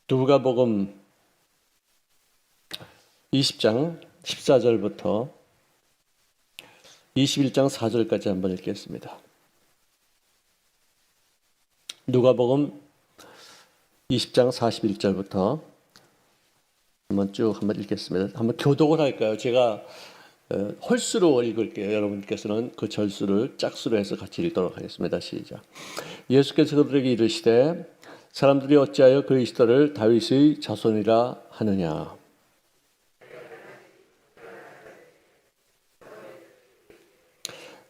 누가복음 20장 14절부터 21장 4절까지 한번 읽겠습니다. 누가복음 20장 41절부터 한번 읽겠습니다. 한번 교독을 할까요? 제가 홀수로 읽을게요. 여러분께서는 그 절수를 짝수로 해서 같이 읽도록 하겠습니다. 시작. 예수께서 그들에게 이르시되 사람들이 어찌하여 그리스도를 다윗의 자손이라 하느냐.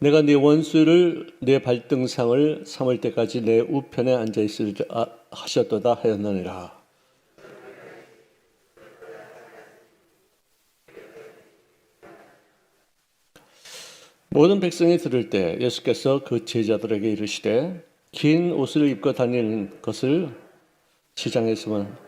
내가 네 원수를 내 발등상을 삼을 때까지 내 우편에 앉아 있으리라 하셨도다 하였느니라. 모든 백성이 들을 때 예수께서 그 제자들에게 이르시되 긴 옷을 입고 다니는 것을 시장에서만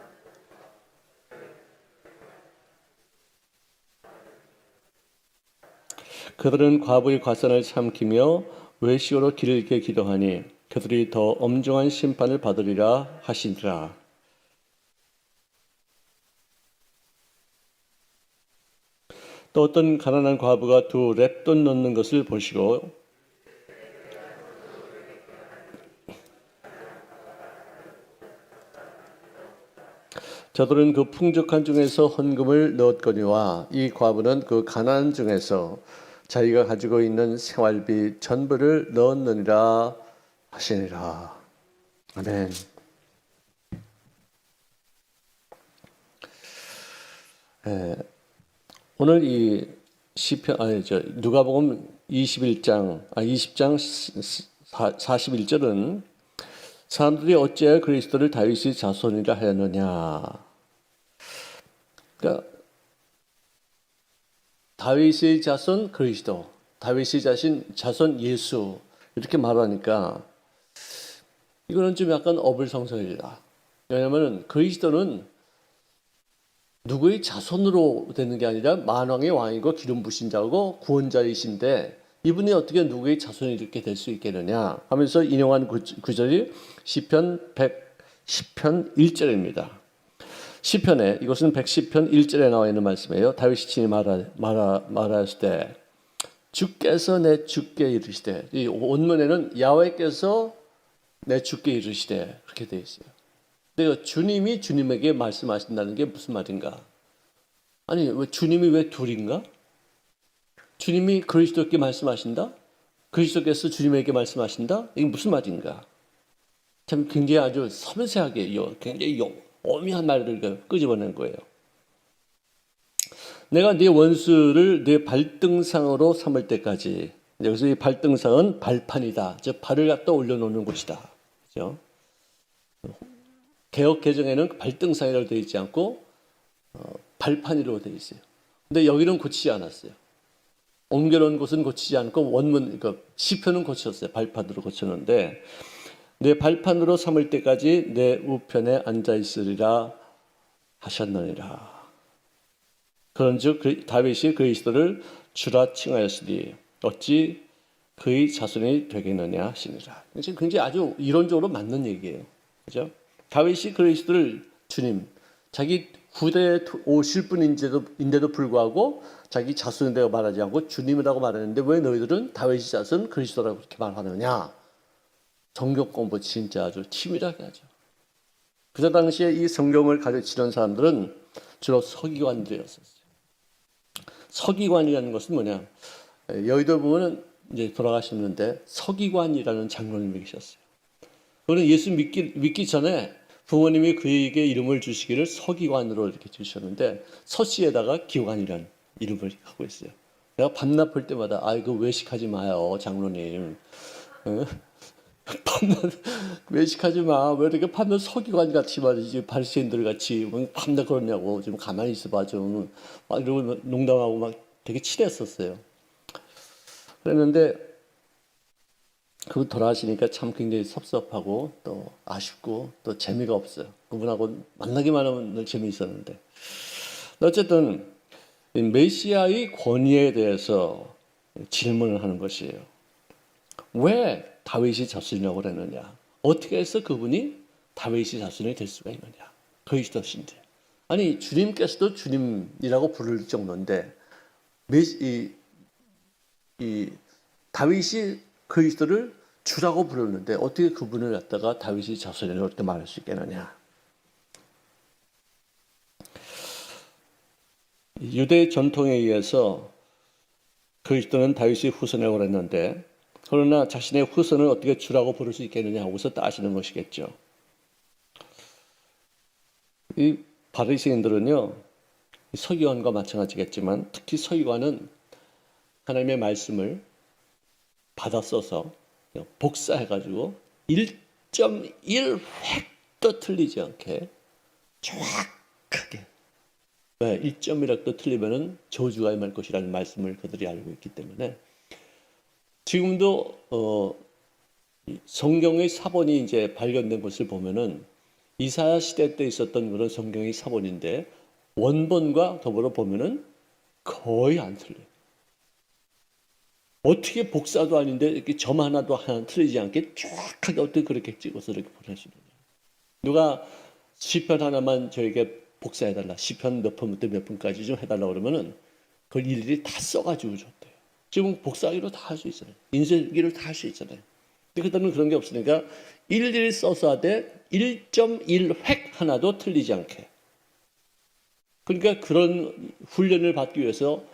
그들은 과부의 과산을 삼키며 외식으로 길게 기도하니 그들이 더 엄중한 심판을 받으리라 하시니라. 또 어떤 가난한 과부가 두 렙돈 넣는 것을 보시고 저들은 그 풍족한 중에서 헌금을 넣었거니와 이 과부는 그 가난한 중에서 자기가 가지고 있는 생활비 전부를 넣었느니라 하시니라. 아멘. 오늘 이 시편 누가복음 20장 41절은 사람들이 어찌하여 그리스도를 다윗의 자손이라 하였느냐. 그러니까 다윗의 자손 그리스도, 다윗의 자손 예수 이렇게 말하니까 이거는 좀 약간 어불성설이다. 왜냐하면 그리스도는 누구의 자손으로 되는 게 아니라 만왕의 왕이고 기름 부신 자고 구원자이신데 이분이 어떻게 누구의 자손이 이렇게 될 수 있겠느냐 하면서 인용한 구절이 시편 110편 1절입니다. 시편에 이것은 110편 1절에 나와 있는 말씀이에요. 다윗이 친히 말하였을 때 주께서 내 주께 이르시되, 이 원문에는 야훼께서 내 주께 이르시되 그렇게 되어 있어요. 근데 주님이 주님에게 말씀하신다는 게 무슨 말인가? 아니 왜 주님이 왜 둘인가? 주님이 그리스도께 말씀하신다? 그리스도께서 주님에게 말씀하신다? 이게 무슨 말인가? 참 굉장히 아주 섬세하게 굉장히 오묘한 말을 끄집어낸 거예요. 내가 네 원수를 네 발등상으로 삼을 때까지. 여기서 이 발등상은 발판이다. 즉 발을 갖다 올려놓는 곳이다. 그렇죠? 개역 개정에는 발등상이라고 되어 있지 않고 발판이라고 되어 있어요. 근데 여기는 고치지 않았어요. 옮겨놓은 곳은 고치지 않고 원문 시편은 고쳤어요. 발판으로 고쳤는데 내 발판으로 삼을 때까지 내 우편에 앉아 있으리라 하셨느니라. 그런즉 다윗이 그리스도를 주라 칭하였으니 어찌 그의 자손이 되겠느냐 하시니라. 굉장히 아주 이론적으로 맞는 얘기예요. 그죠? 다윗이 그리스도를 주님, 자기 후대에 오실 분인데도 불구하고 자기 자손이라고 말하지 않고 주님이라고 말하는데 왜 너희들은 다윗의 자손 그리스도라고 그렇게 말하느냐? 성경 공부 진짜 아주 치밀하게 하죠. 그때 당시에 이 성경을 가르치는 사람들은 주로 서기관들이었어요. 서기관이라는 것은 뭐냐? 여의도 보면은 이제 돌아가셨는데 서기관이라는 장로님이 계셨어요. 그는 예수 믿기 전에 부모님이 그에게 이름을 주시기를 서기관으로 이렇게 주셨는데 서씨에다가 기관이라는 이름을 하고 있어요. 내가 밤낮 볼 때마다 그 외식하지 마요 장로님. 밤낮 외식하지 마. 왜 이렇게 밤낮 서기관 같이 말이지 바리새인들 같이 밤낮 그러냐고. 좀 가만히 있어봐 좀. 막 이러고 농담하고 막 되게 친했었어요. 그랬는데 그분 돌아가시니까 참 굉장히 섭섭하고 또 아쉽고 또 재미가 없어요. 그분하고 만나기만 하면 늘 재미있었는데. 어쨌든 메시아의 권위에 대해서 질문을 하는 것이에요. 왜 다윗이 자손이라고 그랬느냐? 어떻게 해서 그분이 다윗이 자손이 될 수가 있느냐? 그리스도신데. 아니 주님께서도 주님이라고 부를 정도인데 이 다윗이 그리스도를 주라고 부르는데 어떻게 그분을 갖다가 다윗이 자손이라고 그렇게 말할 수 있겠느냐. 유대 전통에 의해서 그리스도는 다윗의 후손이라고 그랬는데 그러나 자신의 후손을 어떻게 주라고 부를 수 있겠느냐 하고서 따지는 것이겠죠. 이 바리새인들은요, 서기관과 마찬가지겠지만 특히 서기관은 하나님의 말씀을 받아 써서 복사해가지고 1.1획도 틀리지 않게 정확하게 1.1획도 틀리면은 저주가 임할 것이라는 말씀을 그들이 알고 있기 때문에 지금도 성경의 사본이 이제 발견된 것을 보면은 이사야 시대 때 있었던 그런 성경의 사본인데 원본과 더불어 보면은 거의 안 틀려요. 어떻게 복사도 아닌데 이렇게 점 하나도 틀리지 않게 정확하게 어떻게 그렇게 찍어서 이렇게 보내시느냐. 누가 시편 하나만 저에게 복사해달라. 시편 몇 편부터 몇 편까지 좀 해달라 그러면은 그걸 일일이 다 써가지고 줬대요. 지금 복사하기로 다 할 수 있잖아요. 인쇄기로 다 할 수 있잖아요. 근데 그때는 그런 게 없으니까 일일이 써서 하되 1.1획 하나도 틀리지 않게. 그러니까 그런 훈련을 받기 위해서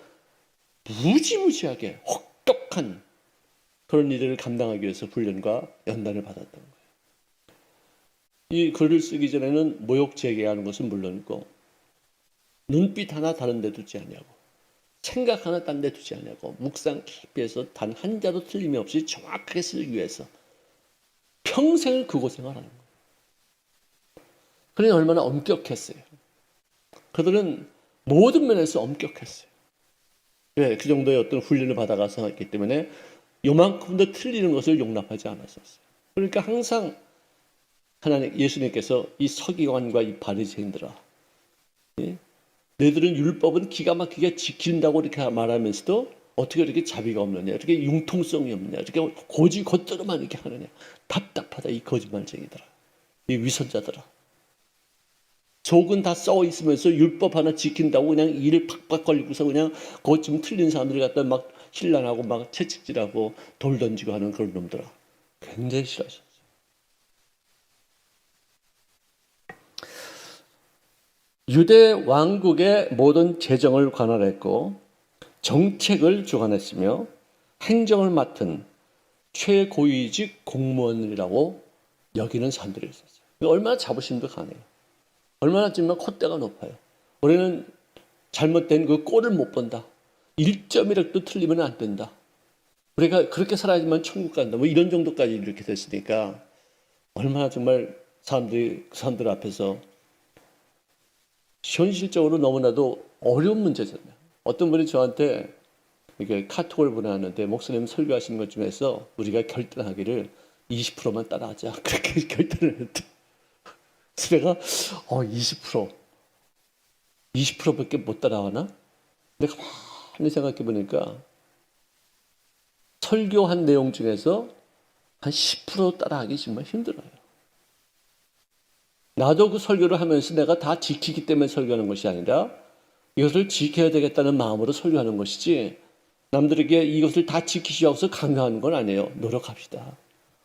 무지무지하게 혹독한 그런 일을 감당하기 위해서 훈련과 연단을 받았던 거예요. 이 글을 쓰기 전에는 모욕 제기하는 것은 물론이고 눈빛 하나 다른 데 두지 않냐고 생각 하나 딴 데 두지 않냐고 묵상 깊이 해서 단 한 자도 틀림이 없이 정확하게 쓰기 위해서 평생을 그곳 생활하는 거예요. 그러니 얼마나 엄격했어요. 그들은 모든 면에서 엄격했어요. 왜? 그 정도의 어떤 훈련을 받아가서 했기 때문에 요만큼도 틀리는 것을 용납하지 않았었어요. 그러니까 항상 하나님 예수님께서 이 서기관과 이 바리새인들아, 너희들은 율법은 기가 막히게 지킨다고 이렇게 말하면서도 어떻게 이렇게 자비가 없느냐, 이렇게 융통성이 없느냐, 이렇게 고지 겉으로만 이렇게 하느냐. 답답하다 이 거짓말쟁이들아, 이 위선자들아. 속은 다 써 있으면서 율법 하나 지킨다고 그냥 일을 팍팍 걸리고서 그냥 그것 좀 틀린 사람들이 갖다 막 신란하고 막 채찍질하고 돌 던지고 하는 그런 놈들아. 굉장히 싫어하셨어요. 유대 왕국의 모든 재정을 관할했고 정책을 주관했으며 행정을 맡은 최고위직 공무원이라고 여기는 사람들이 있었어요. 얼마나 자부심도 강해요. 얼마나 정말 콧대가 높아요. 우리는 잘못된 그 꼴을 못 본다. 1.1획도 틀리면 안 된다. 우리가 그렇게 살아야지만 천국 간다. 뭐 이런 정도까지 이렇게 됐으니까 얼마나 정말 사람들 앞에서 현실적으로 너무나도 어려운 문제잖아요. 어떤 분이 저한테 이렇게 카톡을 보내왔는데 목사님 설교하시는 것 중에서 우리가 결단하기를 20%만 따라하자. 그렇게 결단을 했대. 그래서 내가 20%밖에 못 따라가나? 내가 가만히 생각해 보니까 설교한 내용 중에서 한 10% 따라하기 정말 힘들어요. 나도 그 설교를 하면서 내가 다 지키기 때문에 설교하는 것이 아니라 이것을 지켜야 되겠다는 마음으로 설교하는 것이지 남들에게 이것을 다 지키시라고 해서 강요하는 건 아니에요. 노력합시다.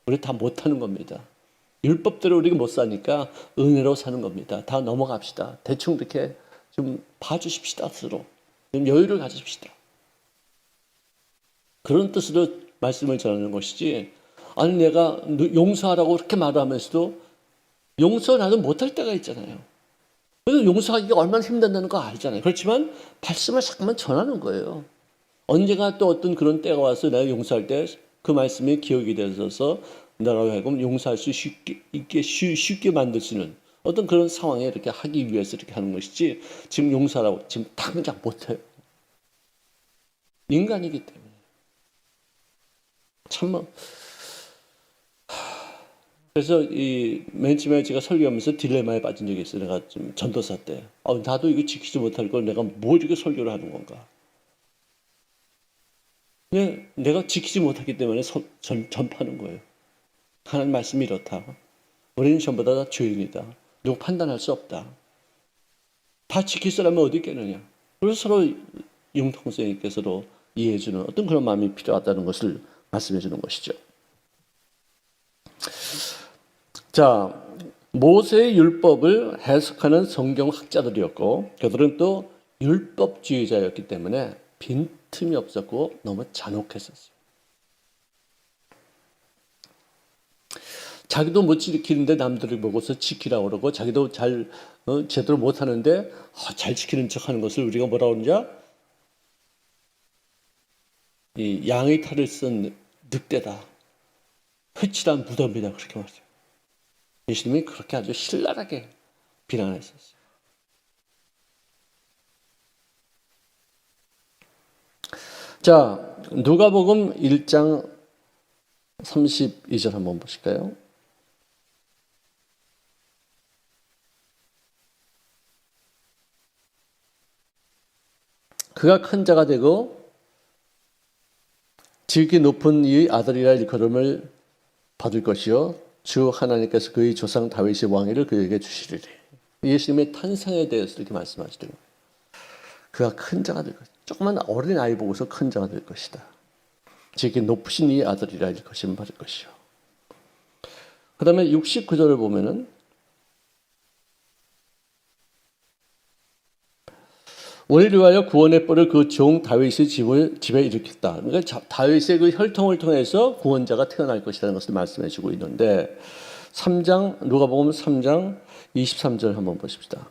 우리 다 못하는 겁니다. 율법대로 우리가 못 사니까 은혜로 사는 겁니다. 다 넘어갑시다. 대충 이렇게 좀 봐주십시다. 스스로. 좀 여유를 가집시다. 그런 뜻으로 말씀을 전하는 것이지 아니 내가 용서하라고 그렇게 말하면서도 용서 나도 못할 때가 있잖아요. 그래서 용서하기가 얼마나 힘든다는 거 알잖아요. 그렇지만 말씀을 잠깐만 전하는 거예요. 언제가 또 어떤 그런 때가 와서 내가 용서할 때 그 말씀이 기억이 되어서 나라고 하여금 용서할 수 쉽게 만들 수 있는 어떤 그런 상황에 이렇게 하기 위해서 이렇게 하는 것이지 지금 용서하라고 지금 당장 못해요. 인간이기 때문에. 참 그래서 맨 처음에 제가 설교하면서 딜레마에 빠진 적이 있어요. 내가 좀 전도사 때. 나도 이거 지키지 못할 걸 내가 뭐 이렇게 설교를 하는 건가. 근데 내가 지키지 못하기 때문에 전파하는 거예요. 하나님 말씀이 이렇다. 우리는 전부 다 죄인이다. 누구 판단할 수 없다. 다 지킬 사람은 어디 있겠느냐. 그래서 서로 융통성 있게 서로 이해해주는 어떤 그런 마음이 필요하다는 것을 말씀해 주는 것이죠. 자, 모세의 율법을 해석하는 성경학자들이었고 그들은 또 율법주의자였기 때문에 빈틈이 없었고 너무 잔혹했었어요. 자기도 못 지키는데 남들을 보고서 지키라고 그러고 자기도 잘 제대로 못하는데 잘 지키는 척하는 것을 우리가 뭐라고 그러냐? 이 양의 탈을 쓴 늑대다. 회칠한 무덤이다. 그렇게 말했어요. 예수님이 그렇게 아주 신랄하게 비난했었어요. 자, 누가복음 1장 32절 한번 보실까요? 그가 큰 자가 되고 지극히 높은 이의 아들이라 일컬음을 받을 것이요 주 하나님께서 그의 조상 다윗의 왕위를 그에게 주시리니. 예수님의 탄생에 대해서 이렇게 말씀하시더니 그가 큰 자가 될 것이다. 조그만 어린 아이 보고서 큰 자가 될 것이다. 지극히 높으신 이의 아들이라 일컬음을 받을 것이요. 그 다음에 69절을 보면은 우리를 위하여 구원의 뿔을 그 종 다윗의 집에 일으켰다. 그러니까 다윗의 그 혈통을 통해서 구원자가 태어날 것이라는 것을 말씀해 주고 있는데 3장 누가복음 3장 23절 한번 보십시다.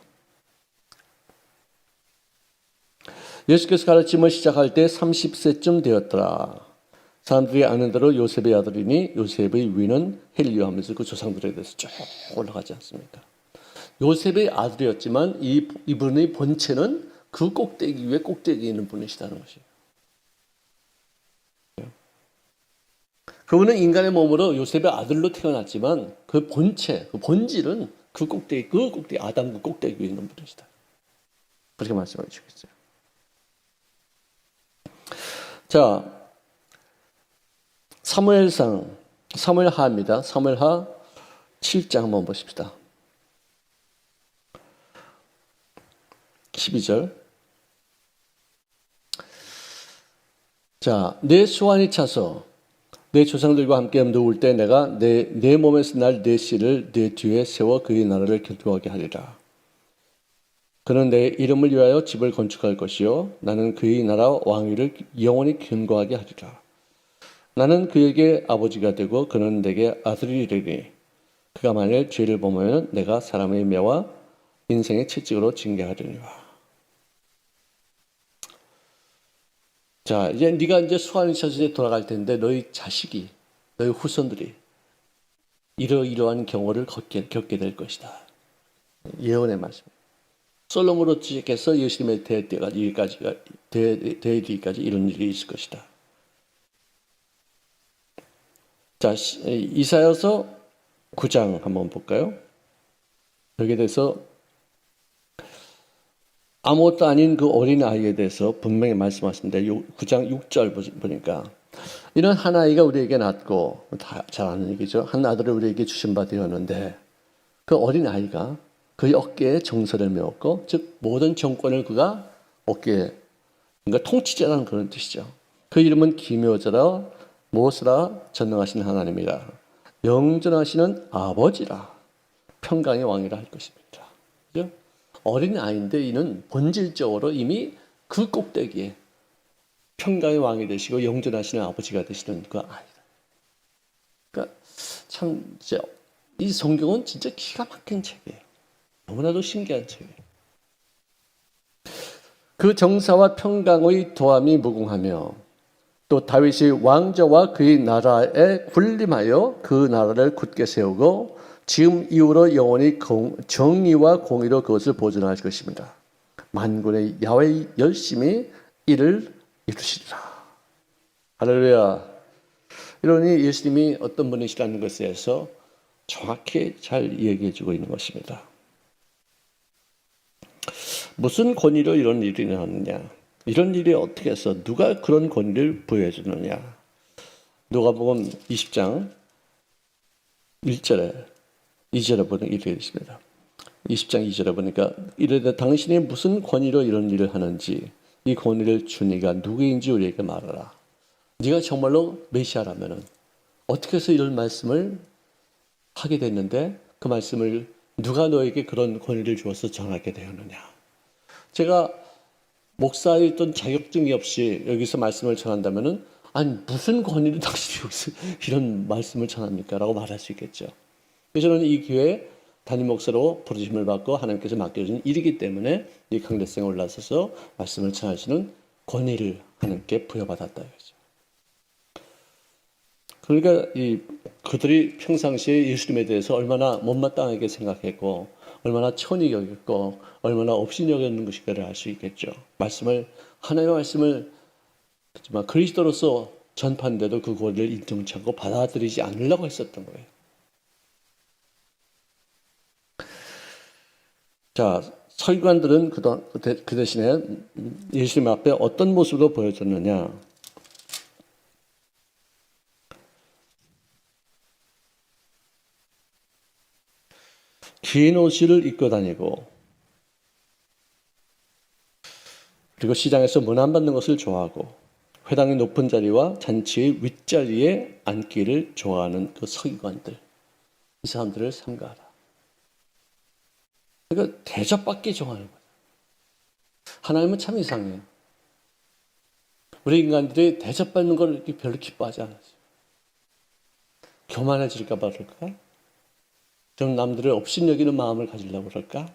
예수께서 가르침을 시작할 때 30세쯤 되었더라. 사람들이 아는 대로 요셉의 아들이니 요셉의 위는 헬리오 하면서 그 조상들에 대해서 쭉 올라가지 않습니까? 요셉의 아들이었지만 이분의 본체는 그 꼭대기 위에 꼭대기에 있는 분이시다는 것이에요. 그분은 인간의 몸으로 요셉의 아들로 태어났지만 그 본체, 그 본질은 그 꼭대기 아담 그 꼭대기 위에 있는 분이시다. 그렇게 말씀해 주겠어요. 자, 사무엘하입니다. 사무엘하 7장 한번 보십시다. 12절. 자, 내 수완이 차서 내 조상들과 함께 누울 때 내가 내 몸에서 날 내 씨를 내 뒤에 세워 그의 나라를 견고하게 하리라. 그는 내 이름을 위하여 집을 건축할 것이요 나는 그의 나라 왕위를 영원히 견고하게 하리라. 나는 그에게 아버지가 되고 그는 내게 아들이 되리니 그가 만일 죄를 범하면 내가 사람의 매와 인생의 채찍으로 징계하리니와. 자, 이제 네가 이제 수완이 차서 돌아갈 텐데 너희 자식이, 너희 후손들이 이러이러한 경우를 겪게 될 것이다. 예언의 말씀. 솔로몬으로 시작해서 예수님의 대뒤까지 이런 일이 있을 것이다. 자, 이사야서 9장 한번 볼까요? 여기에 대해서 아무것도 아닌 그 어린 아이에 대해서 분명히 말씀하셨는데 9장 6절 보니까 이런 한 아이가 우리에게 낳고 다 잘 아는 얘기죠. 한 아들을 우리에게 주신 바 되었는데 그 어린 아이가 그의 어깨에 정서를 메웠고 즉 모든 정권을 그가 어깨에 그러니까 통치자라는 그런 뜻이죠. 그 이름은 기묘자라 모스라 전능하신 하나님이라 영존하시는 아버지라 평강의 왕이라 할 것입니다. 그죠? 어린 아이인데 이는 본질적으로 이미 그 꼭대기에 평강의 왕이 되시고 영존하시는 아버지가 되시는 그 아이다. 그러니까 참 이제 이 성경은 진짜 기가 막힌 책이에요. 너무나도 신기한 책이에요. 그 정사와 평강의 도함이 무궁하며 또 다윗이 왕자와 그의 나라에 군림하여 그 나라를 굳게 세우고 지금 이후로 영원히 정의와 공의로 그것을 보존할 것입니다. 만군의 야훼 열심히 이를 이루시리라. 할렐루야. 이러니 예수님이 어떤 분이시라는 것에 대해서 정확히 잘 얘기해 주고 있는 것입니다. 무슨 권위로 이런 일이 일어났느냐? 이런 일이 어떻게 해서 누가 그런 권위를 부여해 주느냐? 누가복음 20장 1절에 2절에 보면 이렇게 있습니다. 20장 2절에 보니까 이르되 당신이 무슨 권위로 이런 일을 하는지 이 권위를 준 이가 누구인지 우리에게 말하라. 네가 정말로 메시아라면은 어떻게 해서 이런 말씀을 하게 됐는데 그 말씀을 누가 너에게 그런 권위를 주어서 전하게 되었느냐. 제가 목사의 어떤 자격증이 없이 여기서 말씀을 전한다면은 아니 무슨 권위로 당신이 여기서 이런 말씀을 전합니까? 라고 말할 수 있겠죠. 그래서 저는 이 교회 담임 목사로 부르심을 받고 하나님께서 맡겨준 일이기 때문에 이 강대성에 올라서서 말씀을 전하시는 권위를 하나님께 부여받았다 이거죠. 그러니까 그들이 평상시에 예수님에 대해서 얼마나 못마땅하게 생각했고 얼마나 천히 여겼고 얼마나 없이 여겼는 것인가를 알 수 있겠죠. 하나님의 말씀을 정말 그리스도로서 전파한데도 그 권위를 인정치 않고 받아들이지 않으려고 했었던 거예요. 자, 서기관들은 그 대신에 예수님 앞에 어떤 모습으로 보여줬느냐? 긴 옷을 입고 다니고 그리고 시장에서 문안 받는 것을 좋아하고 회당의 높은 자리와 잔치의 윗자리에 앉기를 좋아하는 그 서기관들, 이 사람들을 삼가하라. 그러니까 대접받기 좋아하는 거예요. 하나님은 참 이상해요. 우리 인간들이 대접받는 걸 이렇게 별로 기뻐하지 않아요. 교만해질까 봐 그럴까? 좀 남들을 업신여기는 마음을 가지려고 그럴까?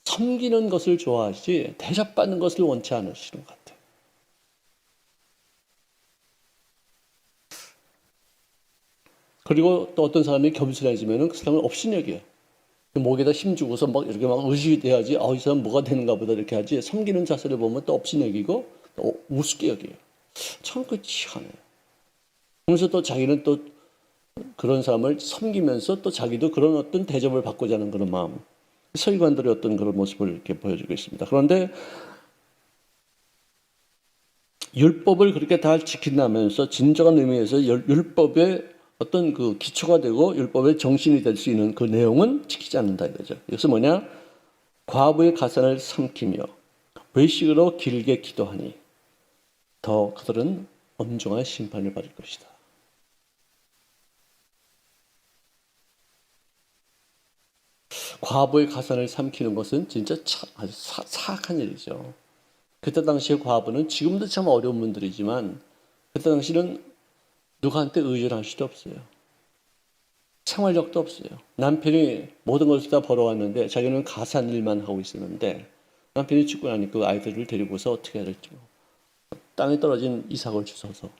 섬기는 것을 좋아하지 대접받는 것을 원치 않으시는 것 같아요. 그리고 또 어떤 사람이 겸손해지면 그 사람을 업신여겨요. 목에다 힘주고서 막 이렇게 막 의식이 돼야지 이 사람 뭐가 되는가 보다 이렇게 하지 섬기는 자세를 보면 또 업신여기고 또 우습게 여겨요. 참 그 희한해요. 그러면서 또 자기는 또 그런 사람을 섬기면서 또 자기도 그런 어떤 대접을 받고자 하는 그런 마음. 서기관들의 어떤 그런 모습을 이렇게 보여주고 있습니다. 그런데 율법을 그렇게 다 지킨다면서 진정한 의미에서 율법의 어떤 그 기초가 되고 율법의 정신이 될 수 있는 그 내용은 지키지 않는다 이거죠. 이것은 뭐냐? 과부의 가산을 삼키며 외식으로 길게 기도하니 더 그들은 엄중한 심판을 받을 것이다. 과부의 가산을 삼키는 것은 진짜 아주 사악한 일이죠. 그때 당시의 과부는 지금도 참 어려운 분들이지만 그때 당시는 누구한테 의존할 수도 없어요. 생활력도 없어요. 남편이 모든 것을 다 벌어왔는데 자기는 가산 일만 하고 있었는데 남편이 죽고 나니까 그 아이들을 데리고서 어떻게 해야 될지 땅에 떨어진 이삭을 주워서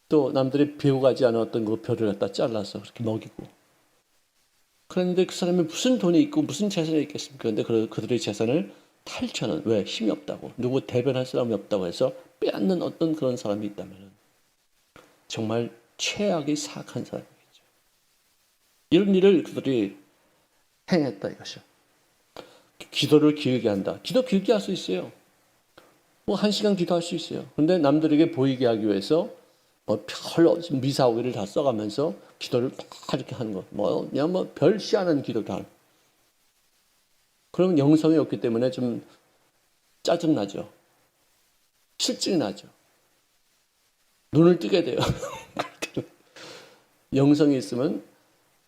또 남들이 배워가지 않은 어떤 그 벼를 갖다 잘라서 그렇게 먹이고 그런데 그 사람이 무슨 돈이 있고 무슨 재산이 있겠습니까? 그런데 그들의 재산을 탈취하는 왜? 힘이 없다고 누구 대변할 사람이 없다고 해서 빼앗는 어떤 그런 사람이 있다면 정말 최악의 사악한 사람이겠죠. 이런 일을 그들이 행했다 이것이요. 기도를 길게 한다. 기도 길게 할 수 있어요. 뭐 1시간 기도할 수 있어요. 그런데 남들에게 보이게 하기 위해서 별로 미사오기를 다 써가면서 기도를 막 이렇게 하는 것. 그냥 별 시원한 기도 다. 그럼 영성이 없기 때문에 좀 짜증나죠. 실증이 나죠. 눈을 뜨게 돼요. 영성이 있으면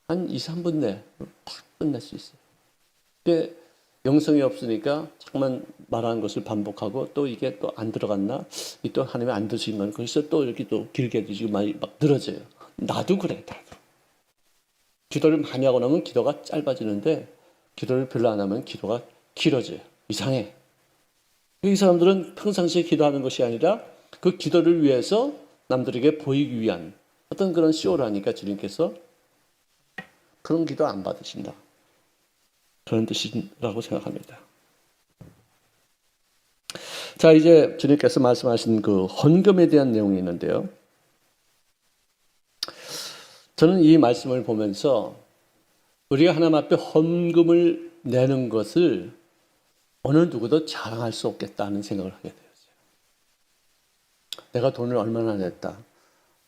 한 2, 3분 내에 딱 끝낼 수 있어요. 근데 영성이 없으니까 잠깐만 말하는 것을 반복하고 또 이게 또 안 들어갔나? 또 하나님이 안 드신 건 그래서 또 이렇게 또 길게 드시고 막 늘어져요. 나도 그래, 나도. 기도를 많이 하고 나면 기도가 짧아지는데 기도를 별로 안 하면 기도가 길어져요. 이상해. 이 사람들은 평상시에 기도하는 것이 아니라 그 기도를 위해서 남들에게 보이기 위한 어떤 그런 쇼를 하니까 주님께서 그런 기도 안 받으신다. 그런 뜻이라고 생각합니다. 자, 이제 주님께서 말씀하신 그 헌금에 대한 내용이 있는데요. 저는 이 말씀을 보면서 우리가 하나님 앞에 헌금을 내는 것을 어느 누구도 자랑할 수 없겠다는 생각을 하게 되었어요. 내가 돈을 얼마나 냈다.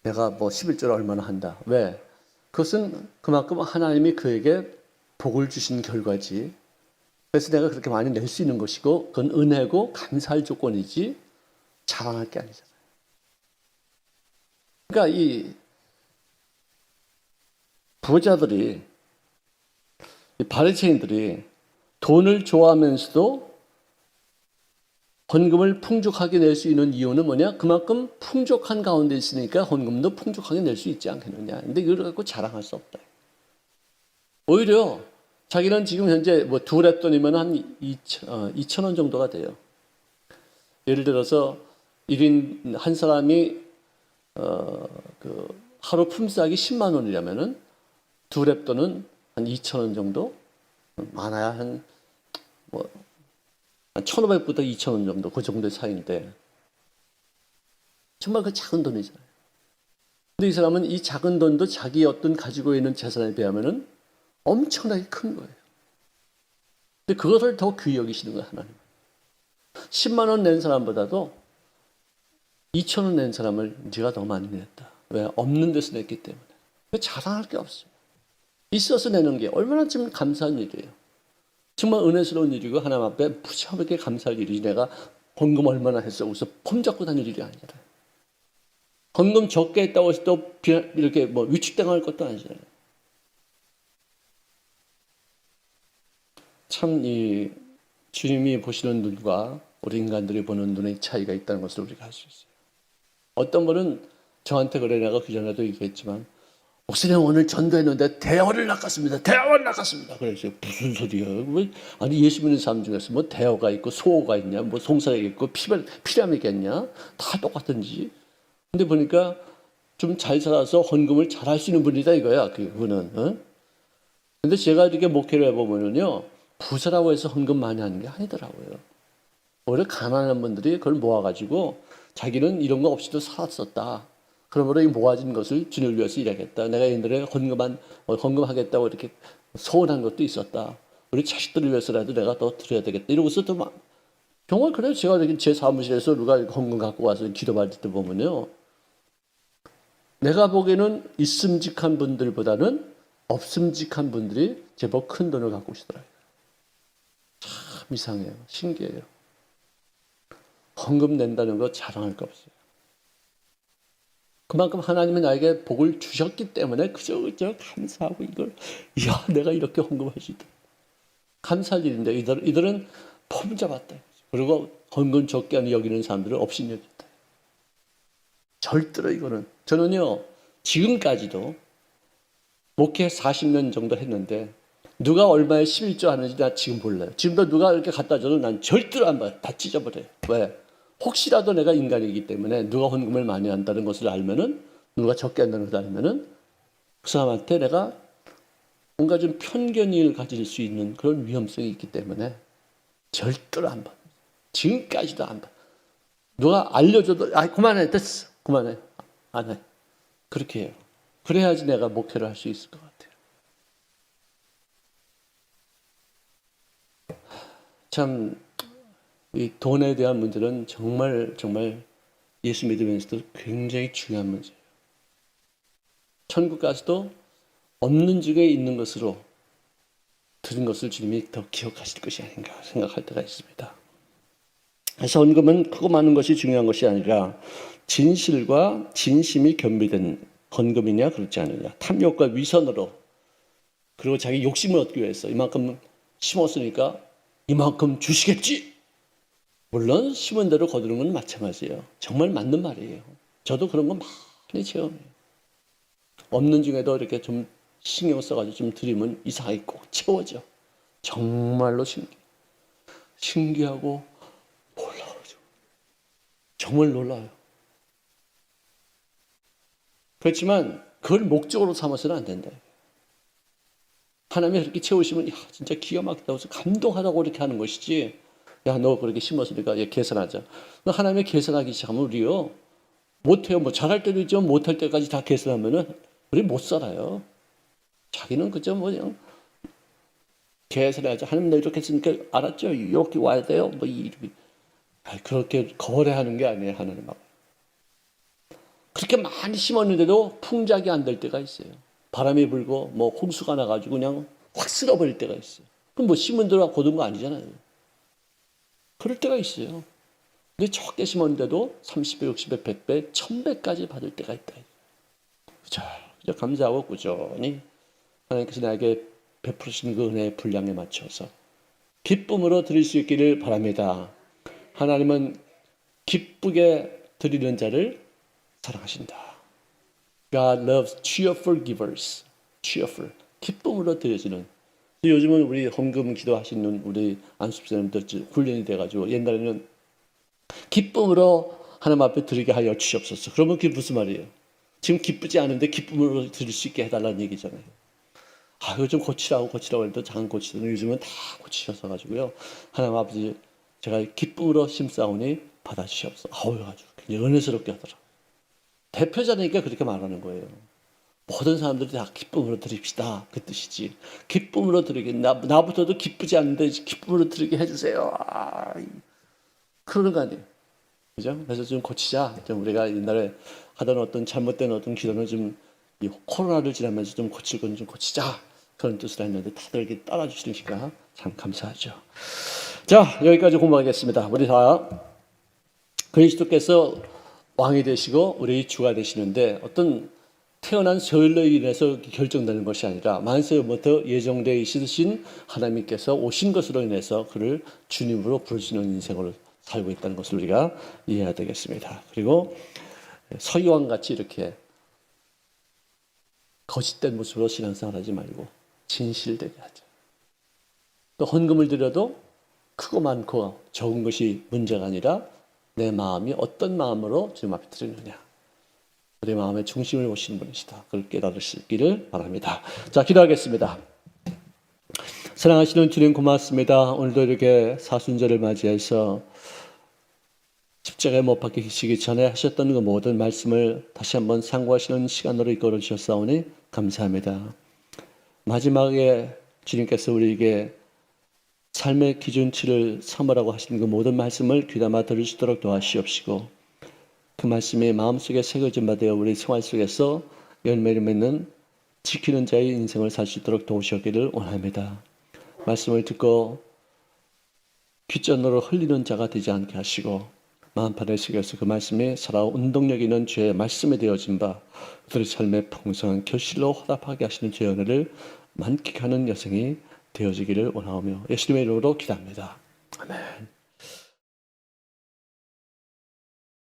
내가 11조를 얼마나 한다. 왜? 그것은 그만큼 하나님이 그에게 복을 주신 결과지 그래서 내가 그렇게 많이 낼 수 있는 것이고 그건 은혜고 감사할 조건이지 자랑할 게 아니잖아요. 그러니까 이 부자들이, 이 바리새인들이 돈을 좋아하면서도 헌금을 풍족하게 낼 수 있는 이유는 뭐냐? 그만큼 풍족한 가운데 있으니까 헌금도 풍족하게 낼 수 있지 않겠느냐. 근데 이걸 갖고 자랑할 수 없다. 오히려 자기는 지금 현재 뭐 두 랩돈이면 한 2천 원 정도가 돼요. 예를 들어서 1인 한 사람이 하루 품삯이 10만 원이라면은 두 랩돈은 한 2천 원 정도, 많아야 한 1,500부터 2,000원 정도, 그 정도의 차이인데 정말 그 작은 돈이잖아요. 근데 이 사람은 이 작은 돈도 자기 어떤 가지고 있는 재산에 비하면은 엄청나게 큰 거예요. 근데 그것을 더 귀히 여기시는 거예요, 하나님. 10만 원 낸 사람보다도 2,000원 낸 사람을 네가 더 많이 냈다. 왜? 없는 데서 냈기 때문에. 자랑할 게 없어요. 있어서 내는 게 얼마나 좀 감사한 일이에요. 정말 은혜스러운 일이고 하나님 앞에 무지하게 감사할 일이지. 내가 헌금 얼마나 했어. 그래서 폼 잡고 다닐 일이 아니잖아요. 헌금 적게 했다고 해서 또 이렇게 뭐 위축당할 것도 아니잖아요. 참 이 주님이 보시는 눈과 우리 인간들이 보는 눈의 차이가 있다는 것을 우리가 알 수 있어요. 어떤 분은 저한테 그래, 내가 그전에도 얘기했지만 목사님 오늘 전도했는데 대어를 낚았습니다. 대어를 낚았습니다. 그래서 무슨 소리야? 아니 예수 믿는 사람 중에서 뭐 대어가 있고 소어가 있냐? 뭐 송사가 있고 피라미겠냐? 다 똑같은지. 근데 보니까 좀 잘 살아서 헌금을 잘 할 수 있는 분이다 이거야. 그분은. 어? 근데 제가 이렇게 목회를 해보면요, 부자라고 해서 헌금 많이 하는 게 아니더라고요. 오히려 가난한 분들이 그걸 모아가지고 자기는 이런 거 없이도 살았었다. 그러므로 이 모아진 것을 주님을 위해서 일하겠다. 내가 옛날에 헌금하겠다고 이렇게 소원한 것도 있었다. 우리 자식들을 위해서라도 내가 더 드려야 되겠다. 이러고서 또 막, 정말 그래요. 제가 이렇게 제 사무실에서 누가 헌금 갖고 와서 기도받을 때 보면요, 내가 보기에는 있음직한 분들보다는 없음직한 분들이 제법 큰 돈을 갖고 오시더라고요. 참 이상해요. 신기해요. 헌금 낸다는 거 자랑할 거 없어요. 그만큼 하나님이 나에게 복을 주셨기 때문에 그저 감사하고 이걸, 이야, 내가 이렇게 헌금할 수 있다. 감사할 일인데 이들은 폼 잡았다. 그리고 헌금 적게 하는 여기는 사람들은 업신여겼다. 절대로 이거는, 저는요 지금까지도 목회 40년 정도 했는데 누가 얼마에 11조 하는지 나 지금 몰라요. 지금도 누가 이렇게 갖다 줘도 난 절대로 안 봐요. 다 찢어버려요. 왜? 혹시라도 내가 인간이기 때문에 누가 헌금을 많이 한다는 것을 알면은, 누가 적게 한다는 것을 알면은 그 사람한테 내가 뭔가 좀 편견을 가질 수 있는 그런 위험성이 있기 때문에 절대로 안 봐. 지금까지도 안 봐. 누가 알려줘도 그만해, 됐어, 그만해, 안 해. 그렇게 해요. 그래야지 내가 목회를 할 수 있을 것 같아요. 참 이 돈에 대한 문제는 정말 예수 믿으면서도 굉장히 중요한 문제예요. 천국 가서도 없는 중에 있는 것으로 드린 것을 주님이 더 기억하실 것이 아닌가 생각할 때가 있습니다. 그래서 헌금은 크고 많은 것이 중요한 것이 아니라 진실과 진심이 겸비된 헌금이냐 그렇지 않느냐, 탐욕과 위선으로, 그리고 자기 욕심을 얻기 위해서 이만큼 심었으니까 이만큼 주시겠지. 물론 심은 대로 거두는 건 마찬가지예요. 정말 맞는 말이에요. 저도 그런 거 많이 체험해요. 없는 중에도 이렇게 좀 신경 써가지고 좀 드리면 이상하게 꼭 채워져. 정말로 신기하고 놀라워요. 정말 놀라요. 그렇지만 그걸 목적으로 삼아서는 안 된다. 하나님이 그렇게 채우시면 야, 진짜 기가 막히다고 해서 감동하다고 이렇게 하는 것이지, 야, 너 그렇게 심었으니까 계산하자. 하나님이 계산하기 시작하면 우리요 못해요. 뭐 잘할 때도 있지만 못할 때까지 다 계산하면은 우리 못 살아요. 자기는 그저 뭐 그냥 계산하자. 하나님 나 이렇게 했으니까 알았죠? 이렇게 와야 돼요. 뭐 이렇게. 그렇게 거래하는 게 아니에요, 하나님하고. 그렇게 많이 심었는데도 풍작이 안 될 때가 있어요. 바람이 불고 뭐 홍수가 나가지고 그냥 확 쓸어버릴 때가 있어요. 그럼 뭐 심은 대로 거둔 거 아니잖아요. 그럴 때가 있어요. 근데 적게 심었는데도 30배, 60배, 100배, 1000배까지 받을 때가 있다. 자, 감사하고 꾸준히 하나님께서 나에게 베푸시는 그 은혜의 분량에 맞춰서 기쁨으로 드릴 수 있기를 바랍니다. 하나님은 기쁘게 드리는 자를 사랑하신다. God loves cheerful givers. cheerful. 기쁨으로 드려지는. 요즘은 우리 헌금 기도하시는 우리 안수집사님들 훈련이 돼가지고 옛날에는 기쁨으로 하나님 앞에 드리게 하여 주시옵소서. 그러면 그게 무슨 말이에요? 지금 기쁘지 않은데 기쁨으로 드릴 수 있게 해달라는 얘기잖아요. 아, 이거 좀 고치라고 해도 잘 고치더니 요즘은 다 고치셔서 가지고요. 하나님 아버지, 제가 기쁨으로 심사오니 받아주시옵소서. 아우, 아주 굉장히 은혜스럽게 하더라. 대표자니까 그렇게 말하는 거예요. 모든 사람들이 다 기쁨으로 드립시다. 그 뜻이지. 기쁨으로 드리게. 나부터도 기쁘지 않은데 기쁨으로 드리게 해주세요. 아, 그러는 거 아니에요. 그죠? 그래서 좀 고치자. 좀 우리가 옛날에 하던 어떤 잘못된 어떤 기도는 좀 이 코로나를 지나면서 좀 고칠 건 좀 고치자. 그런 뜻으로 했는데 다들 이렇게 따라주시니까 참 감사하죠. 자, 여기까지 공부하겠습니다. 우리 다 그리스도께서 왕이 되시고 우리 주가 되시는데 어떤 태어난 서열로 인해서 결정되는 것이 아니라 만세부터 예정되어 있으신 하나님께서 오신 것으로 인해서 그를 주님으로 부르시는 인생을 살고 있다는 것을 우리가 이해해야 되겠습니다. 그리고 서기왕 같이 이렇게 거짓된 모습으로 신앙생활 하지 말고 진실되게 하자. 또 헌금을 드려도 크고 많고 적은 것이 문제가 아니라 내 마음이 어떤 마음으로 주님 앞에 드리느냐. 우리 마음의 중심을 보시는 분이시다. 그걸 깨달으시기를 바랍니다. 자, 기도하겠습니다. 사랑하시는 주님 고맙습니다. 오늘도 이렇게 사순절을 맞이해서 십자가에 못 박히시기 전에 하셨던 그 모든 말씀을 다시 한번 상고하시는 시간으로 이끌어 주셨사오니 감사합니다. 마지막에 주님께서 우리에게 삶의 기준치를 삼으라고 하신 그 모든 말씀을 귀담아 들을 수 있도록 도와주시옵시고 그 말씀이 마음속에 새겨진 바 되어 우리 생활 속에서 열매를 맺는 지키는 자의 인생을 살 수 있도록 도우시기를 원합니다. 말씀을 듣고 귓전으로 흘리는 자가 되지 않게 하시고 마음판을 새겨서 그 말씀이 살아온 운동력 있는 죄의 말씀에 되어진 바 그들의 삶의 풍성한 결실로 화답하게 하시는 죄의 은혜를 만끽하는 여생이 되어지기를 원하오며 예수님의 이름으로 기도합니다. 아멘.